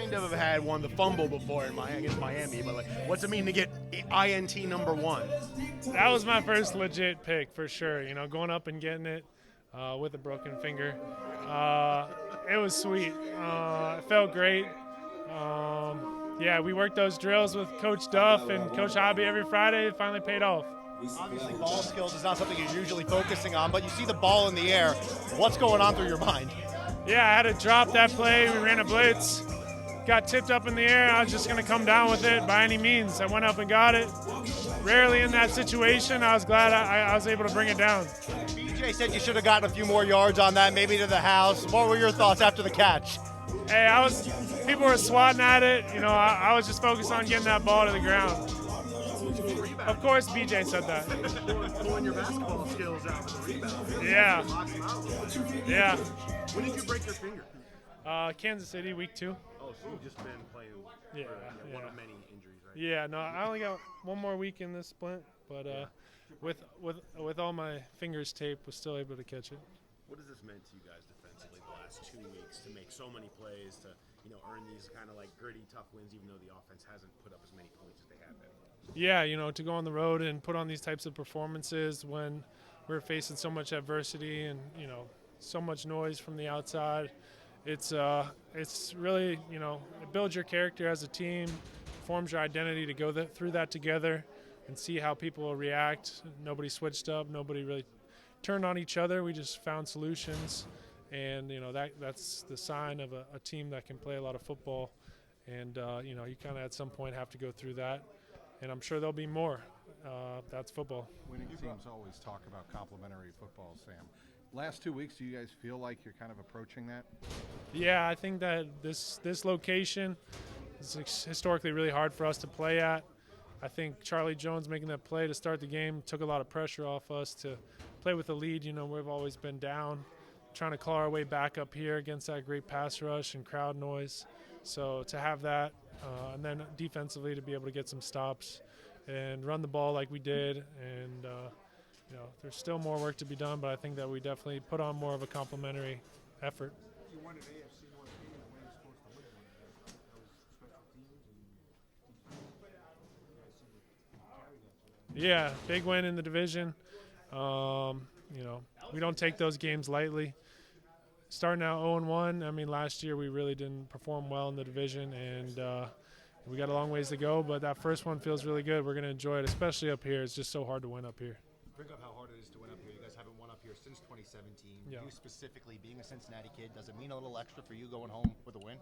kind of have had one, the fumble before against Miami, but like, what's it mean to get INT number 1? That was my first legit pick for sure. You know, going up and getting it with a broken finger. It was sweet. It felt great. Yeah, we worked those drills with Coach Duff and Coach Hobby every Friday. It finally paid off. Obviously, ball skills is not something you're usually focusing on, but you see the ball in the air. What's going on through your mind? Yeah, I had to drop that play. We ran a blitz, got tipped up in the air. I was just going to come down with it by any means. I went up and got it. Rarely in that situation. I was glad I was able to bring it down. BJ said you should have gotten a few more yards on that, maybe to the house. What were your thoughts after the catch? Hey, people were swatting at it. You know, I was just focused on getting that ball to the ground. Of course, BJ said that. Pulling your basketball skills out with the rebound. Yeah. Yeah. When did you break your finger? Kansas City, week 2. Oh, so you've just been playing one of many injuries, right? Yeah, no, I only got one more week in this splint, but with all my fingers taped, was still able to catch it. What has this meant to you guys defensively the last 2 weeks to make so many plays, to earn these kind of like gritty, tough wins, even though the offense hasn't put up as many points as they have been? Yeah, to go on the road and put on these types of performances when we're facing so much adversity and so much noise from the outside, it's really it builds your character as a team, forms your identity to go through that together and see how people will react. Nobody switched up, nobody really turned on each other. We just found solutions, and that's the sign of a team that can play a lot of football. And you kind of at some point have to go through that. And I'm sure there'll be more. That's football. Winning teams always talk about complementary football, Sam. Last 2 weeks, do you guys feel like you're kind of approaching that? Yeah, I think that this location is historically really hard for us to play at. I think Charlie Jones making that play to start the game took a lot of pressure off us to play with the lead. We've always been down, trying to claw our way back up here against that great pass rush and crowd noise. So to have that, and then defensively to be able to get some stops and run the ball like we did, and there's still more work to be done, but I think that we definitely put on more of a complimentary effort. You won an AFC North game, and when you're supposed to win one, that was special teams and defense. Yeah, big win in the division. We don't take those games lightly. Starting out 0-1, I mean, last year we really didn't perform well in the division, and we got a long ways to go, but that first one feels really good. We're going to enjoy it, especially up here. It's just so hard to win up here. Bring up how hard it is to win up here. You guys haven't won up here since 2017. Yeah. You specifically, being a Cincinnati kid, does it mean a little extra for you going home with a win?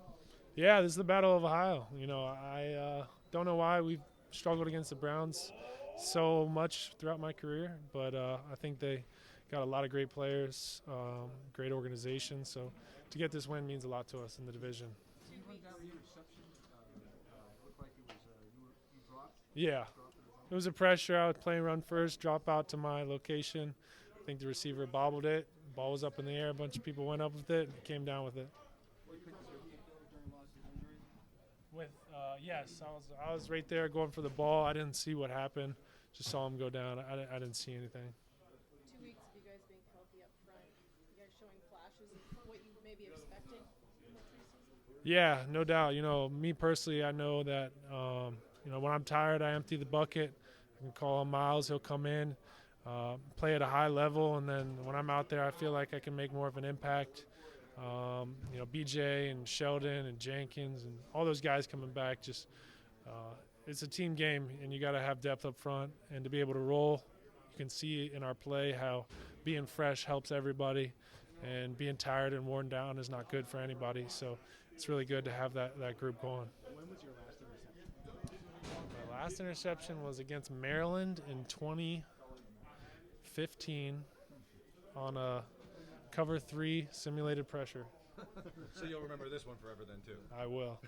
Yeah, this is the Battle of Ohio. I don't know why we've struggled against the Browns so much throughout my career, but I think they got a lot of great players, great organization. So to get this win means a lot to us in the division. You went down the interception. Looked like it was you dropped. Yeah, it was a pressure. I was playing run first, drop out to my location. I think the receiver bobbled it. Ball was up in the air. A bunch of people went up with it and came down with it. Yes, I was right there going for the ball. I didn't see what happened. Just saw him go down. I didn't see anything. 2 weeks of you guys being healthy up front. You guys showing flashes of what you may be expecting in the preseason? Yeah, no doubt. Me personally, I know that, when I'm tired, I empty the bucket. I can call on Miles. He'll come in, play at a high level, and then when I'm out there, I feel like I can make more of an impact. BJ and Sheldon and Jenkins and all those guys coming back, it's a team game, and you got to have depth up front. And to be able to roll, you can see in our play how being fresh helps everybody, and being tired and worn down is not good for anybody. So it's really good to have that group going. When was your last interception? My last interception was against Maryland in 2015 on a cover 3 simulated pressure. So you'll remember this one forever then, too. I will.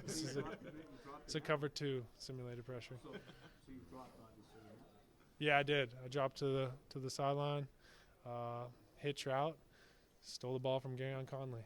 It's a cover 2 simulated pressure. So you dropped, obviously. Yeah, I did. I dropped to the sideline, hit Trout, stole the ball from Garyon Conley.